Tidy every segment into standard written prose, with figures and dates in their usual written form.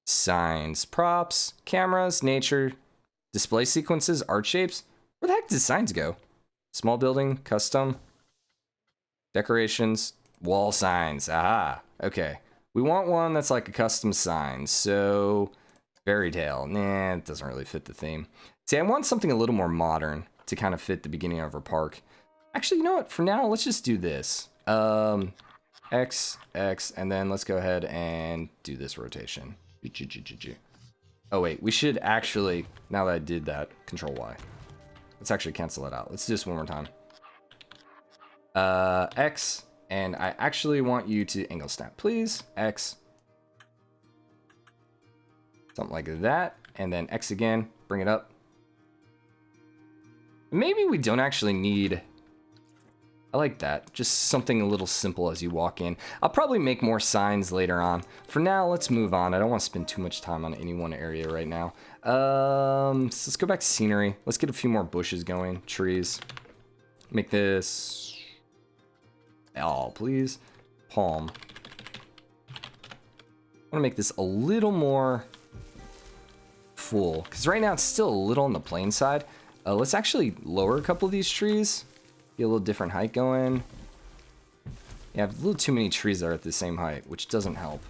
signs, props, cameras, nature, display sequences, art shapes. Where the heck did signs go? Small building, custom, decorations, wall signs. Aha, okay. We want one that's like a custom sign. So, fairy tale. Nah, it doesn't really fit the theme. See, I want something a little more modern to kind of fit the beginning of our park. Actually, you know what? For now, let's just do this. X, X, and then let's go ahead and do this rotation. Oh, wait. We should actually, now that I did that, Control Y. Let's actually cancel it out. Let's do this one more time. X, and I actually want you to angle snap, please. X. Something like that. And then X again. Bring it up. Maybe we don't actually need... I like that. Just something a little simple as you walk in. I'll probably make more signs later on. For now, let's move on. I don't want to spend too much time on any one area right now. So let's go back to scenery. Let's get a few more bushes going. Trees. Make this... Oh, please. Palm. I want to make this a little more full. Because right now it's still a little on the plain side. Let's actually lower a couple of these trees. Get a little different height going. Yeah, I have a little too many trees that are at the same height, which doesn't help.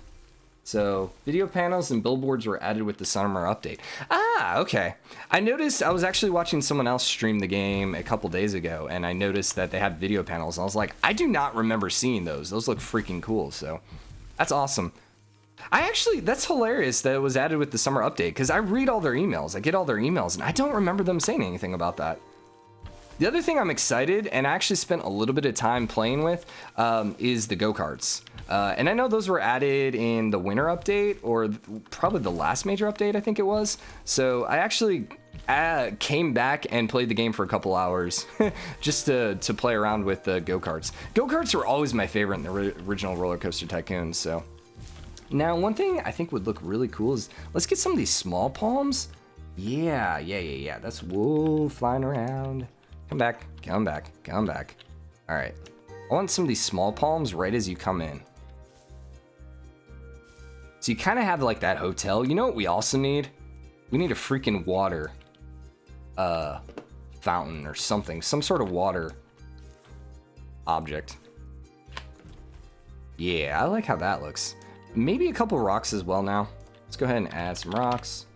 So, video panels and billboards were added with the summer update. Ah, okay. I noticed, I was actually watching someone else stream the game a couple days ago, and I noticed that they had video panels, and I was like, I do not remember seeing those. Those look freaking cool, so that's awesome. That's hilarious that it was added with the summer update, because I read all their emails. I get all their emails, and I don't remember them saying anything about that. The other thing I'm excited, and I actually spent a little bit of time playing with, is the go-karts. And I know those were added in the winter update, or probably the last major update, I think it was. So I actually came back and played the game for a couple hours just to play around with the go-karts. Go-karts were always my favorite in the original RollerCoaster Tycoon, so... Now, one thing I think would look really cool is, let's get some of these small palms. Yeah. That's, whoa, flying around. Come back, come back, come back. All right. I want some of these small palms right as you come in. So you kind of have like that hotel. You know what we also need? We need a freaking water fountain or something. Some sort of water object. Yeah, I like how that looks. Maybe a couple rocks as well now. Let's go ahead and add some rocks.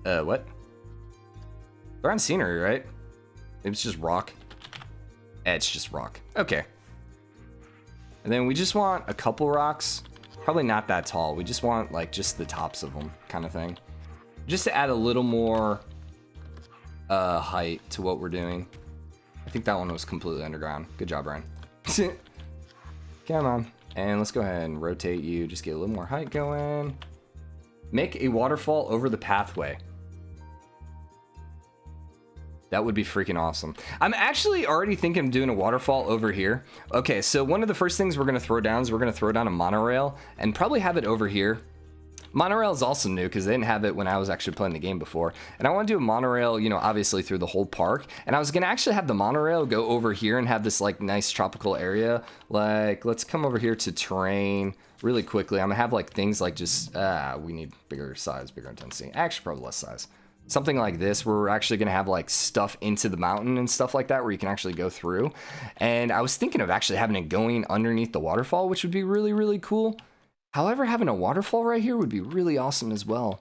What? They're on scenery, right? It's just rock. It's just rock. Okay. And then we just want a couple rocks. Probably not that tall. We just want like just the tops of them kind of thing. Just to add a little more height to what we're doing. I think that one was completely underground. Good job, Brian. Come on. And let's go ahead and rotate you. Just get a little more height going. Make a waterfall over the pathway. That would be freaking awesome. I'm actually already thinking of doing a waterfall over here. Okay, so one of the first things we're going to throw down is we're going to throw down a monorail and probably have it over here. Monorail is also new because they didn't have it when I was actually playing the game before. And I want to do a monorail, you know, obviously through the whole park. And I was going to actually have the monorail go over here and have this like nice tropical area. Like, let's come over here to terrain really quickly. I'm going to have like things like just, we need bigger size, bigger intensity. Actually, probably less size. Something like this where we're actually going to have like stuff into the mountain and stuff like that where you can actually go through. And I was thinking of actually having it going underneath the waterfall, which would be really, really cool. However, having a waterfall right here would be really awesome as well.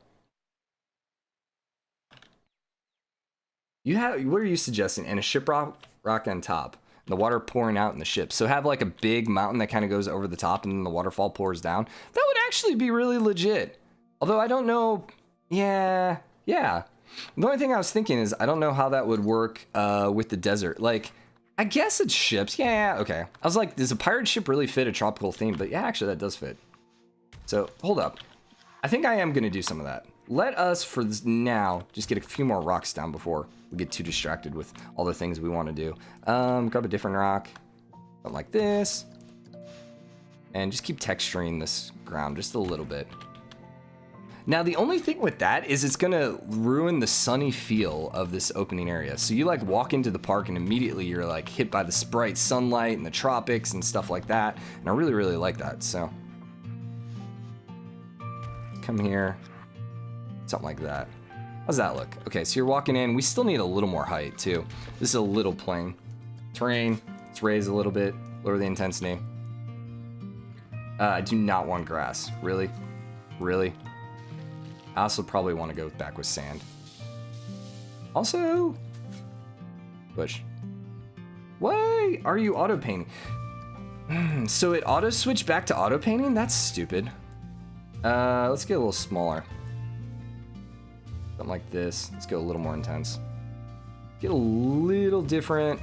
What are you suggesting? And a ship rock on top. The water pouring out in the ship. So have like a big mountain that kind of goes over the top and then the waterfall pours down. That would actually be really legit. Although I don't know. Yeah. The only thing I was thinking is I don't know how that would work with the desert. Like, I guess it's ships. Yeah, okay. I was like, does a pirate ship really fit a tropical theme? But yeah, actually that does fit. So, hold up. I think I am going to do some of that. Let us, for this now, just get a few more rocks down before we get too distracted with all the things we want to do. Grab a different rock. Something like this. And just keep texturing this ground just a little bit. Now, the only thing with that is it's going to ruin the sunny feel of this opening area. So you like walk into the park and immediately you're like hit by the bright sunlight and the tropics and stuff like that. And I really, really like that, so. come here. Something like that. How's that look? Okay, so you're walking in. We still need a little more height, too. This is a little plain. Terrain, let's raise a little bit. Lower the intensity. I do not want grass. Really? Really? I also probably want to go back with sand. Also... Bush. Why are you auto-painting? So it auto-switched back to auto-painting? That's stupid. Let's get a little smaller. Something like this. Let's go a little more intense. Get a little different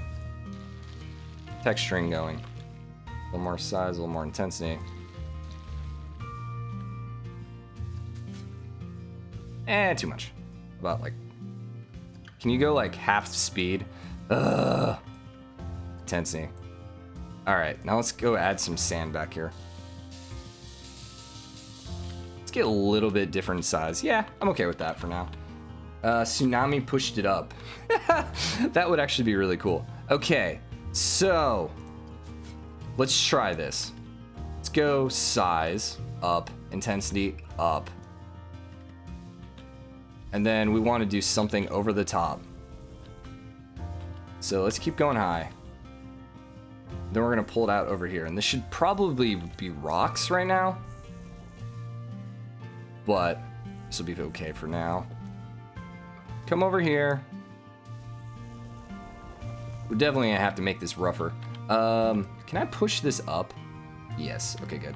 texturing going. A little more size, a little more intensity. Too much. About like... Can you go like half speed? Intensity. Alright, now let's go add some sand back here. Let's get a little bit different size. Yeah, I'm okay with that for now. Tsunami pushed it up. That would actually be really cool. Okay, so let's try this. Let's go size up, intensity up. And then we want to do something over the top. So let's keep going high. Then we're going to pull it out over here. And this should probably be rocks right now. But this will be okay for now. Come over here. We're definitely going to have to make this rougher. Can I push this up? Yes. Okay, good.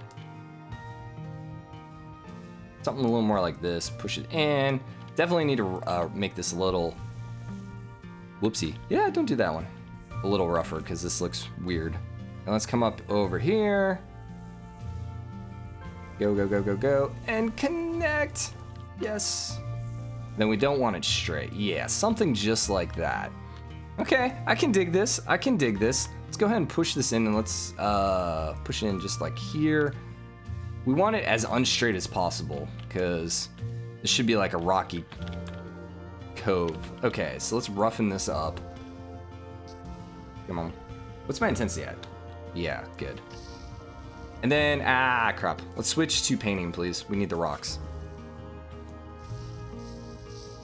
Something a little more like this. Push it in. Definitely need to make this a little... Whoopsie. Yeah, don't do that one. A little rougher, because this looks weird. And let's come up over here. Go, go, go, go, go. And connect. Yes. Then we don't want it straight. Yeah, something just like that. Okay, I can dig this. I can dig this. Let's go ahead and push this in, and let's push it in just like here. We want it as unstraight as possible, because this should be like a rocky cove. Okay, so let's roughen this up. Come on. What's my intensity at? Yeah, good. And then, crap. Let's switch to painting, please. We need the rocks.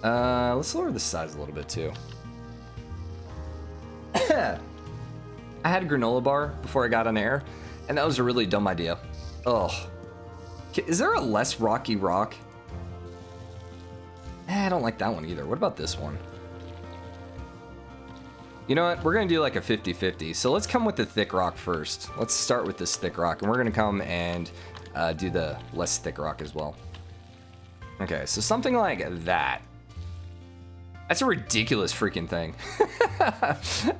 Let's lower the size a little bit, too. I had a granola bar before I got on air, and that was a really dumb idea. Ugh. Is there a less rocky rock? I don't like that one either. What about this one? You know what? We're going to do like a 50-50. So let's come with the thick rock first. Let's start with this thick rock, and we're going to come and do the less thick rock as well. Okay, so something like that. That's a ridiculous freaking thing.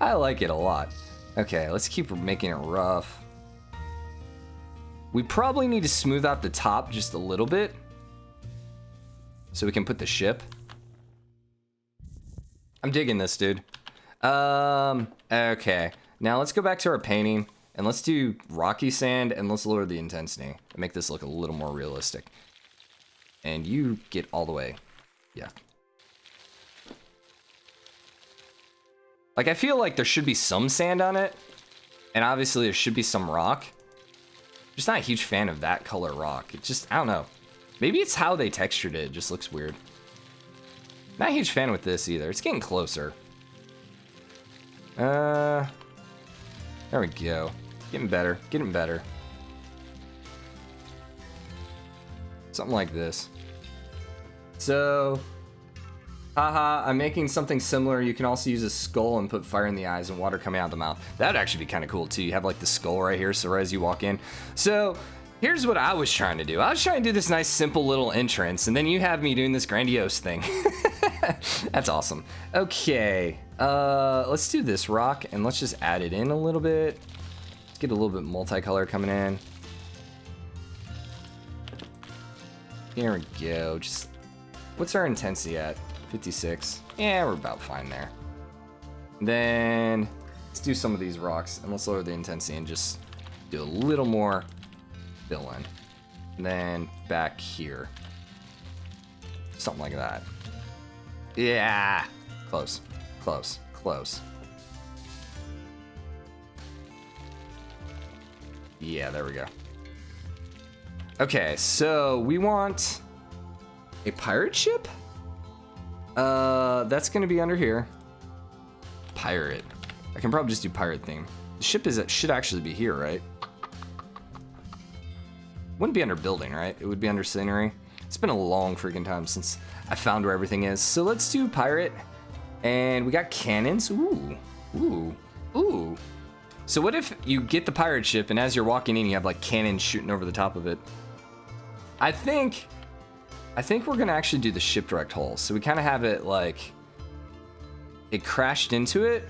I like it a lot. Okay, let's keep making it rough. We probably need to smooth out the top just a little bit, so we can put the ship. I'm digging this, dude. Okay. Now let's go back to our painting, and let's do rocky sand, and let's lower the intensity and make this look a little more realistic. And you get all the way. Yeah. Like, I feel like there should be some sand on it, and obviously there should be some rock. Just not a huge fan of that color rock. It just, I don't know. Maybe it's how they textured it. It just looks weird. Not a huge fan with this either. It's getting closer. There we go. Getting better. Getting better. Something like this. So, haha, I'm making something similar. You can also use a skull and put fire in the eyes and water coming out of the mouth. That would actually be kind of cool too. You have like the skull right here, so right as you walk in. So, here's what I was trying to do. I was trying to do this nice, simple little entrance, and then you have me doing this grandiose thing. That's awesome. Okay, let's do this rock, and let's just add it in a little bit. Let's get a little bit multicolor coming in. Here we go. Just, what's our intensity at? 56. Yeah, we're about fine there. Then let's do some of these rocks, and let's lower the intensity and just do a little more fill in. And then back here. Something like that. Yeah. Close. Close. Close. Yeah, there we go. Okay, so we want A pirate ship? That's gonna be under here. Pirate. I can probably just do pirate theme. The ship should actually be here, right? Wouldn't be under building, right? It would be under scenery. It's been a long freaking time since I found where everything is. So let's do pirate. And we got cannons. Ooh, ooh, ooh. So what if you get the pirate ship and as you're walking in, you have like cannons shooting over the top of it? I think we're gonna actually do the shipwrecked hull. So we kind of have it like, it crashed into it.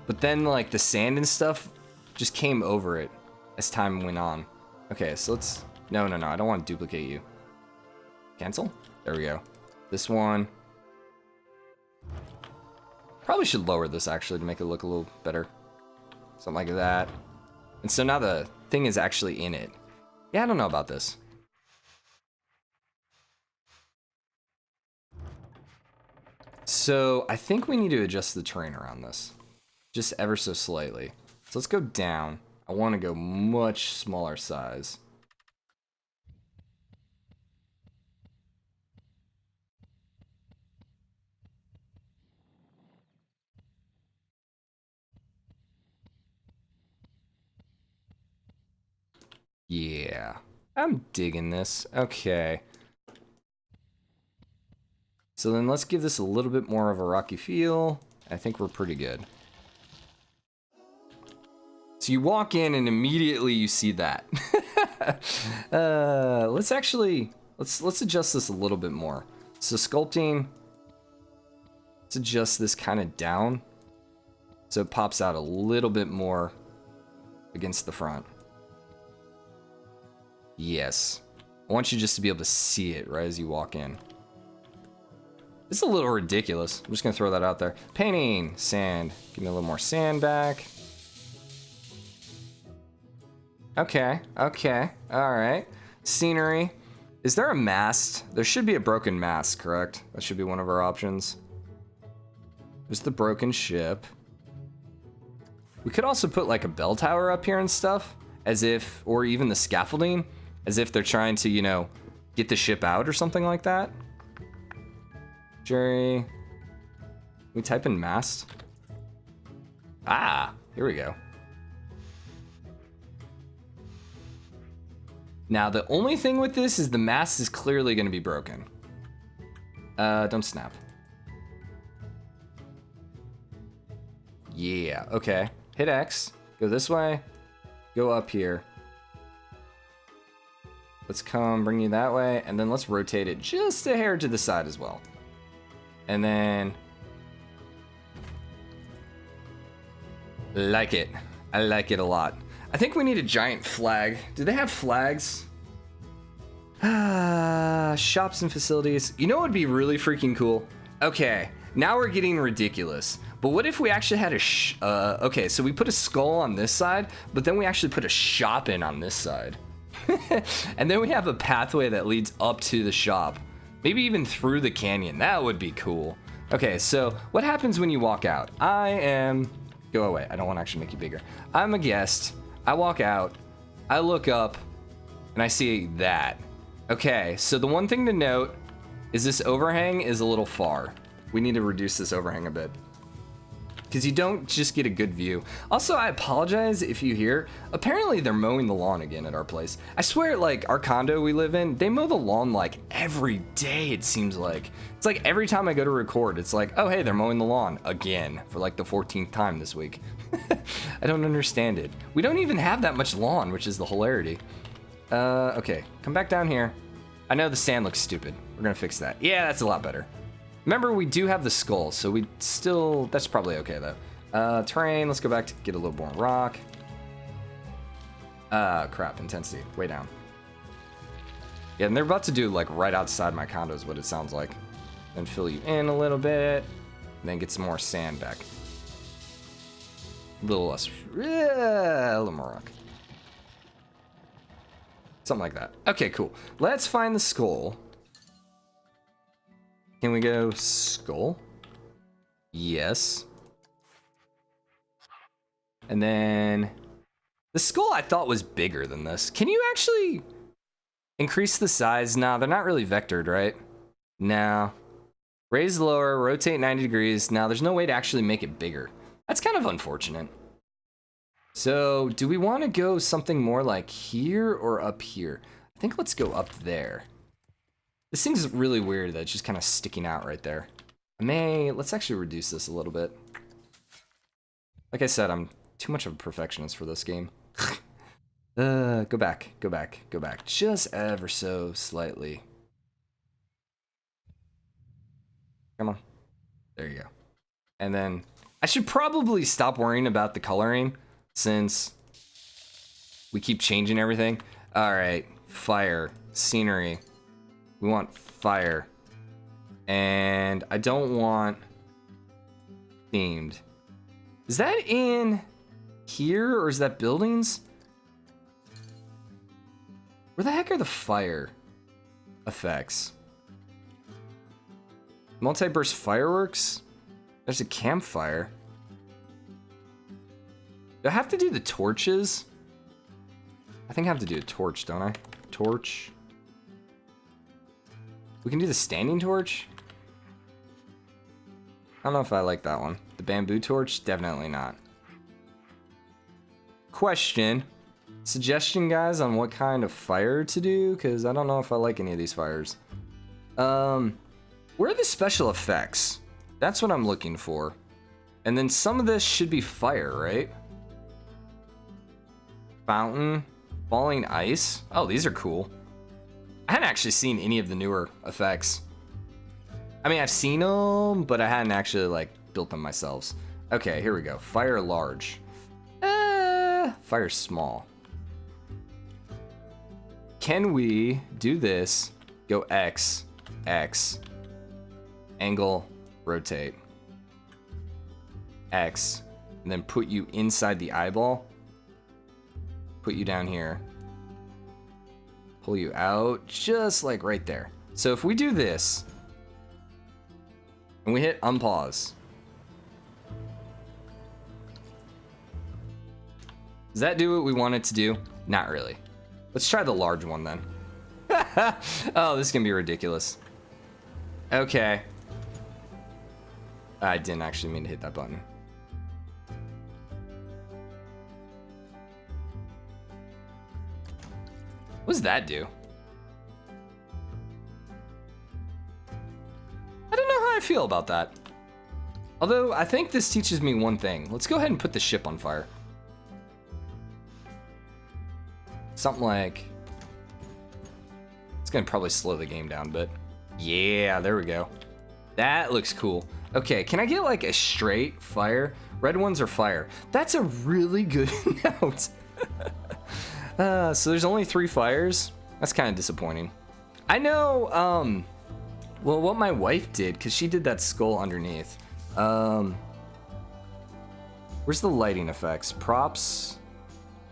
But then like the sand and stuff just came over it as time went on. Okay, so let's, no, I don't want to duplicate you. Cancel? There we go. This one. Probably should lower this actually to make it look a little better. Something like that. And so now the thing is actually in it. Yeah, I don't know about this. So I think we need to adjust the terrain around this. Just ever so slightly. So let's go down. I want to go much smaller size. Yeah, I'm digging this. Okay. So then let's give this a little bit more of a rocky feel. I think we're pretty good. So you walk in and immediately you see that. Let's adjust this a little bit more. So sculpting, let's adjust this kind of down so it pops out a little bit more against the front. Yes. I want you just to be able to see it right as you walk in. It's a little ridiculous. I'm just gonna throw that out there. Painting, sand. Give me a little more sand back. Okay, okay, all right. Scenery. Is there a mast? There should be a broken mast, correct? That should be one of our options. There's the broken ship. We could also put like a bell tower up here and stuff, as if, or even the scaffolding, as if they're trying to, you know, get the ship out or something like that. Jerry. We type in mast. Ah, here we go. Now, the only thing with this is the mast is clearly going to be broken. Don't snap. Yeah, okay. Hit X. Go this way. Go up here. Let's come bring you that way. And then let's rotate it just a hair to the side as well. And then... like it. I like it a lot. I think we need a giant flag. Do they have flags? Shops and facilities. You know what would be really freaking cool? Okay, now we're getting ridiculous. But what if we actually had a okay, so we put a skull on this side, but then we actually put a shop in on this side. And then we have a pathway that leads up to the shop. Maybe even through the canyon. That would be cool. Okay, so what happens when you walk out? Go away. I don't want to actually make you bigger. I'm a guest. I walk out, I look up, and I see that. Okay, so the one thing to note is this overhang is a little far. We need to reduce this overhang a bit, because you don't just get a good view. Also, I apologize if you hear, apparently they're mowing the lawn again at our place. I swear, like, our condo we live in, they mow the lawn like every day, it seems like. It's like every time I go to record, it's like, oh hey, they're mowing the lawn again for like the 14th time this week. I don't understand it. We don't even have that much lawn, which is the hilarity. Okay, come back down here. I know the sand looks stupid. We're gonna fix that. Yeah, that's a lot better. Remember, we do have the skull, so we still, that's probably okay though. Terrain, let's go back to get a little more rock. Crap, intensity, way down. Yeah, and they're about to do like right outside my condo is what it sounds like. Then fill you in a little bit, and then get some more sand back. A little less, a little more rock. Something like that. Okay, cool. Let's find the skull. Can we go skull? Yes. And then The skull I thought was bigger than this. Can you actually increase the size? Nah, they're not really vectored, right? No. Raise lower, rotate 90 degrees. Now there's no way to actually make it bigger. That's kind of unfortunate. So do we want to go something more like here or up here? I think let's go up there. This thing's really weird that it's just kind of sticking out right there. Let's actually reduce this a little bit. Like I said, I'm too much of a perfectionist for this game. Go back. Just ever so slightly. Come on. There you go. And then I should probably stop worrying about the coloring since we keep changing everything. All right, fire, scenery. We want fire. And I don't want themed. Is that in here or is that buildings? Where the heck are the fire effects? Multi-burst fireworks? There's a campfire. Do I have to do the torches? I think I have to do a torch, don't I? Torch. We can do the standing torch? I don't know if I like that one. The bamboo torch? Definitely not. Question. Suggestion, guys, on what kind of fire to do? Because I don't know if I like any of these fires. Where are the special effects? That's what I'm looking for. And then some of this should be fire, right? Fountain. Falling ice. Oh, these are cool. I hadn't actually seen any of the newer effects. I mean, I've seen them, but I hadn't actually, like, built them myself. Okay, here we go. Fire large. Fire small. Can we do this? Go X, X. Angle, rotate. X. And then put you inside the eyeball. Put you down here. Pull you out, just like right there. So if we do this, and we hit unpause. Does that do what we want it to do? Not really. Let's try the large one then. Oh, this is gonna be ridiculous. Okay. I didn't actually mean to hit that button. What does that do? I don't know how I feel about that. Although, I think this teaches me one thing. Let's go ahead and put the ship on fire. Something like... It's gonna probably slow the game down, but... Yeah, there we go. That looks cool. Okay, can I get like a straight fire? Red ones are fire. That's a really good note. So there's only 3 fires? That's kind of disappointing. I know, well, what my wife did, because she did that skull underneath. Where's the lighting effects? Props,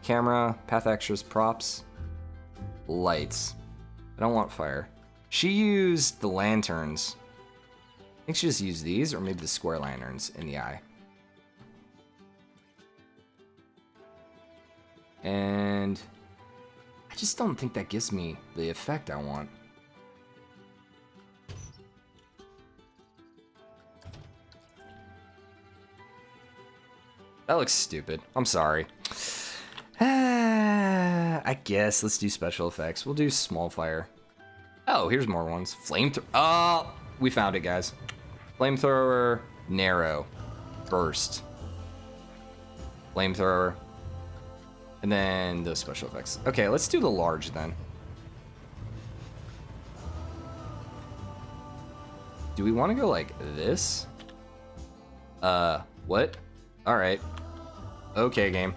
camera, path extras, props, lights. I don't want fire. She used the lanterns. I think she just used these, or maybe the square lanterns in the eye. And I just don't think that gives me the effect I want. That looks stupid. I'm sorry. I guess let's do special effects. We'll do small fire. Oh, here's more ones. Flamethrower. Oh, we found it, guys. Flamethrower, narrow, burst. Flamethrower. And then the special effects. Okay, let's do the large then. Do we want to go like this? What? Alright. Okay, game.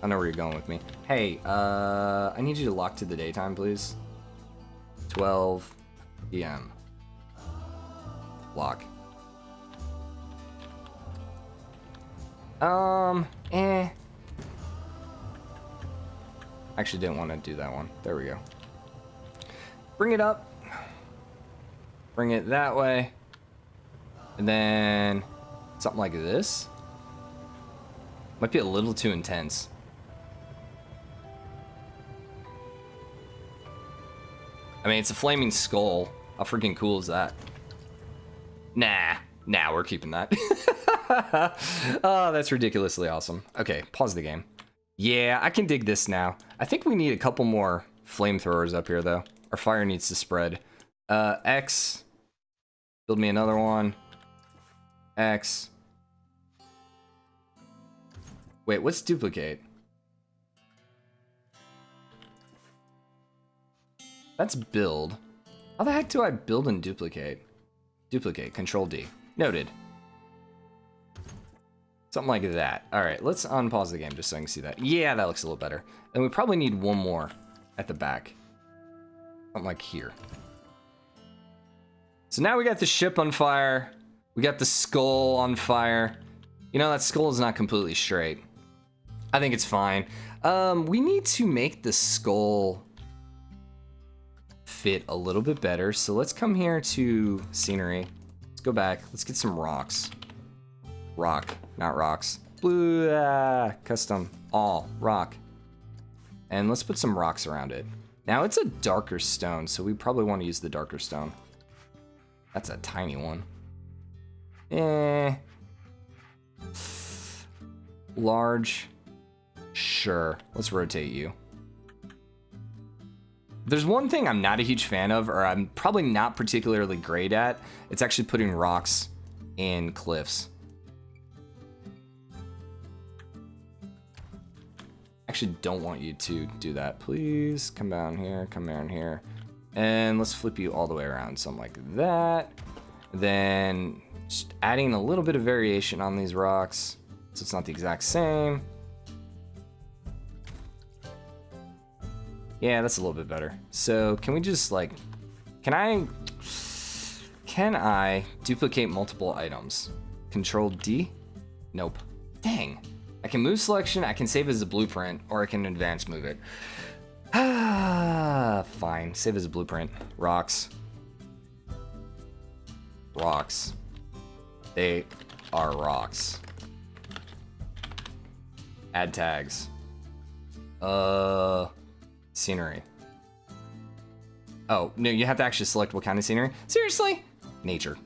I know where you're going with me. Hey, I need you to lock to the daytime, please. 12 p.m. Lock. Actually didn't want to do that one. There we go. Bring it up. Bring it that way. And then something like this. Might be a little too intense. I mean, it's a flaming skull. How freaking cool is that? Nah, we're keeping that. Oh, that's ridiculously awesome. Okay, pause the game. Yeah, I can dig this now. I think we need a couple more flamethrowers up here, though. Our fire needs to spread. X. Build me another one. X. Wait, what's duplicate? That's build. How the heck do I build and duplicate? Duplicate, Control D. Noted. Something like that. All right, let's unpause the game just so I can see that. Yeah, that looks a little better. And we probably need one more at the back. Something like here. So now we got the ship on fire. We got the skull on fire. You know, that skull is not completely straight. I think it's fine. We need to make the skull fit a little bit better. So let's come here to scenery. Let's go back. Let's get some rocks. Rock, not rocks. Blue, custom, all, rock. And let's put some rocks around it. Now it's a darker stone, so we probably want to use the darker stone. That's a tiny one. Large. Sure, let's rotate you. There's one thing I'm not a huge fan of, or I'm probably not particularly great at. It's actually putting rocks in cliffs. Actually don't want you to do that. Please come down here, come down here. And let's flip you all the way around, something like that. Then just adding a little bit of variation on these rocks so it's not the exact same. Yeah, that's a little bit better. So can we just like, can I duplicate multiple items? Control D? Nope. Dang. I can move selection, I can save as a blueprint, or I can advance move it. Fine, save as a blueprint. Rocks. Rocks. They are rocks. Add tags. Scenery. Oh, no, you have to actually select what kind of scenery? Seriously? Nature.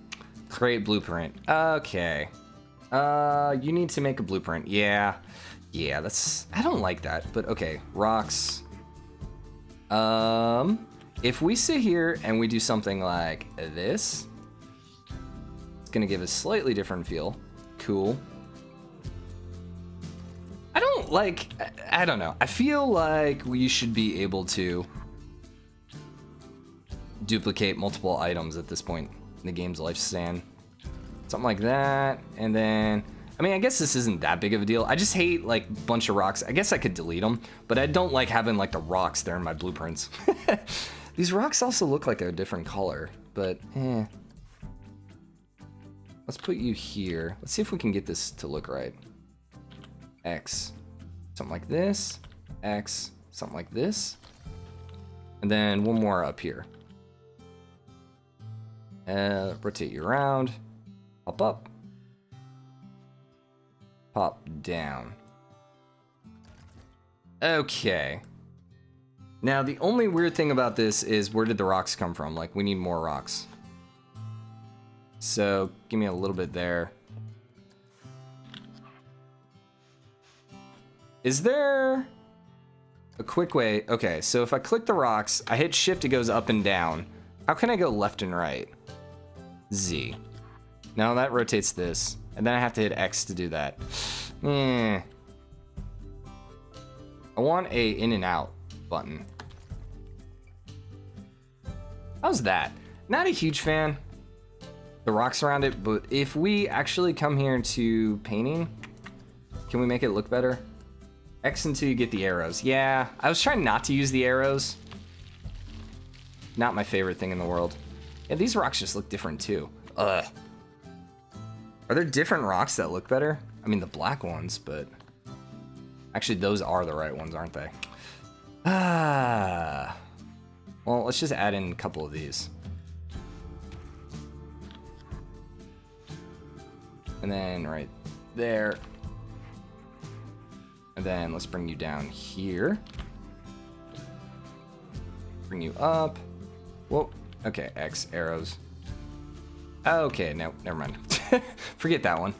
Create blueprint. Okay. You need to make a blueprint. Yeah, that's, I don't like that, but okay, rocks. If we sit here and we do something like this, it's gonna give a slightly different feel. Cool. I don't know. I feel like we should be able to duplicate multiple items at this point in the game's lifespan. Something like that, and then, I mean, I guess this isn't that big of a deal. I just hate, like, a bunch of rocks. I guess I could delete them, but I don't like having, like, the rocks there in my blueprints. These rocks also look like a different color, but, Let's put you here. Let's see if we can get this to look right. X. Something like this. X. Something like this. And then one more up here. Rotate you around. Pop up. Pop down. Okay. Now, the only weird thing about this is where did the rocks come from? Like, we need more rocks. So, give me a little bit there. Is there a quick way? Okay, so if I click the rocks, I hit shift, it goes up and down. How can I go left and right? Z. Now that rotates this, and then I have to hit X to do that. I want a in and out button. How's that? Not a huge fan. The rocks around it, but if we actually come here to painting, can we make it look better? X until you get the arrows. Yeah, I was trying not to use the arrows. Not my favorite thing in the world. Yeah, these rocks just look different too. Ugh. Are there different rocks that look better? I mean, the black ones, but actually those are the right ones, aren't they? Well, let's just add in a couple of these. And then right there. And then let's bring you down here. Bring you up. Whoa. Okay, X, arrows. Okay, no, never mind. Forget that one.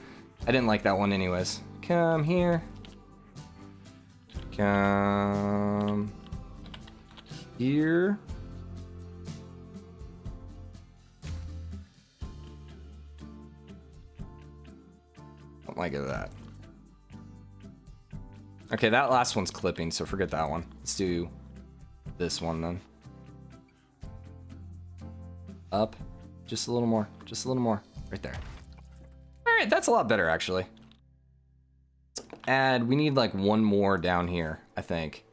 I didn't like that one anyways. Come here. Come here. Don't like that. Okay, that last one's clipping, so forget that one. Let's do this one then. Up. Just a little more. Just a little more. Right there. Alright, that's a lot better actually. And we need like one more down here, I think.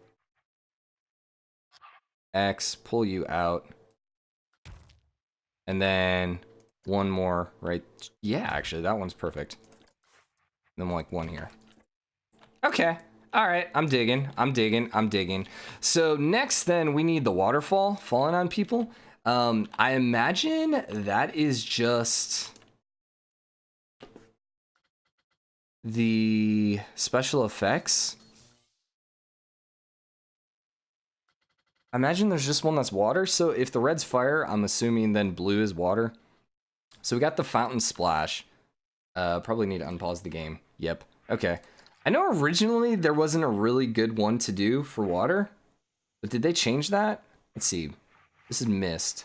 X, pull you out. And then one more right. Yeah, actually, that one's perfect. And then like one here. Okay. All right. I'm digging. I'm digging. I'm digging. So next then we need the waterfall falling on people. I imagine that is just the special effects. I imagine there's just one that's water. So if the red's fire, I'm assuming then blue is water. So we got the fountain splash. Probably need to unpause the game. Yep. Okay. I know originally there wasn't a really good one to do for water, but did they change that? Let's see. This is mist.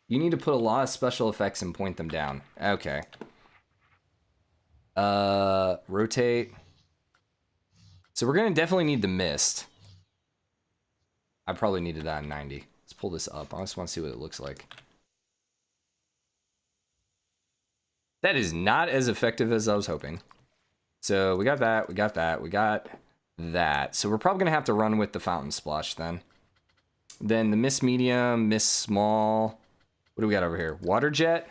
You need to put a lot of special effects and point them down. Okay. Rotate. So we're gonna definitely need the mist. I probably needed that in 90. Let's pull this up. I just want to see what it looks like. That is not as effective as I was hoping. So we got that, we got that, we got that. So we're probably gonna have to run with the fountain splash then. Then the mist medium, mist small. What do we got over here? Water jet.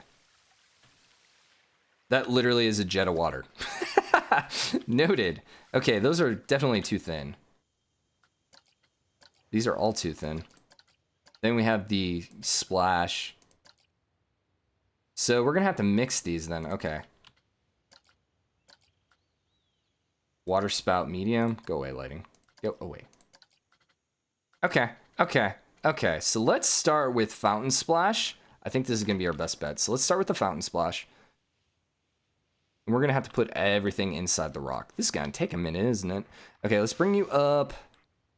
That literally is a jet of water. Noted. Okay, those are definitely too thin. These are all too thin. Then we have the splash. So we're gonna have to mix these then. Okay. Water spout medium. Go away, lighting. Go away. Okay. Okay. Okay. So let's start with fountain splash. I think this is gonna be our best bet. So let's start with the fountain splash. And we're gonna have to put everything inside the rock. This is gonna take a minute, isn't it? Okay, let's bring you up.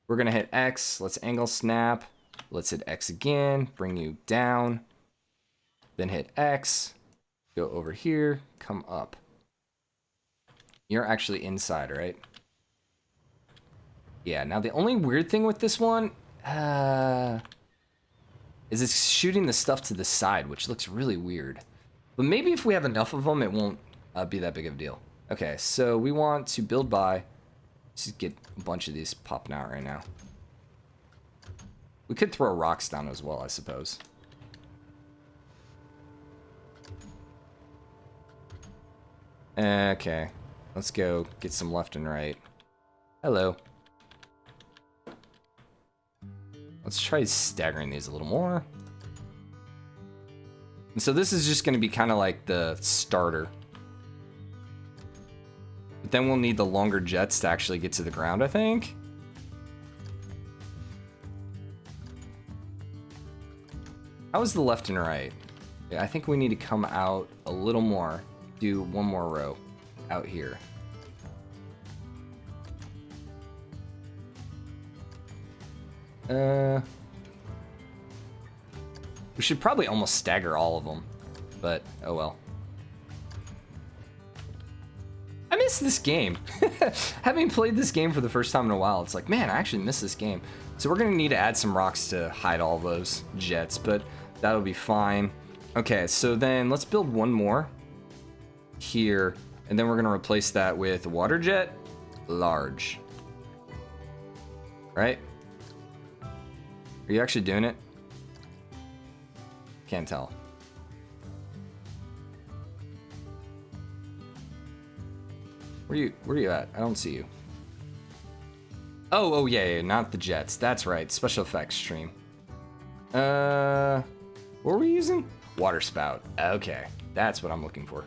We're gonna hit X. Let's angle snap. Let's hit X again. Bring you down. Then hit X. Go over here. Come up. You're actually inside, right? Yeah, now the only weird thing with this one is it's shooting the stuff to the side, which looks really weird. But maybe if we have enough of them, it won't be that big of a deal. Okay, so we want to build by. Let's get a bunch of these popping out right now. We could throw rocks down as well, I suppose. Okay, let's go get some left and right. Hello. Let's try staggering these a little more. And so this is just going to be kind of like the starter. But then we'll need the longer jets to actually get to the ground, I think. How is the left and right? Yeah, I think we need to come out a little more. Do one more row out here. We should probably almost stagger all of them, but oh well. I miss this game. Having played this game for the first time in a while, it's like, man, I actually miss this game. So we're gonna need to add some rocks to hide all those jets, but that'll be fine. Okay, so then let's build one more here, and then we're gonna replace that with water jet large. Right? Are you actually doing it? Can't tell. Where are you at? I don't see you. Oh yeah, not the jets. That's right. Special effects stream. What were we using? Water spout. Okay, that's what I'm looking for.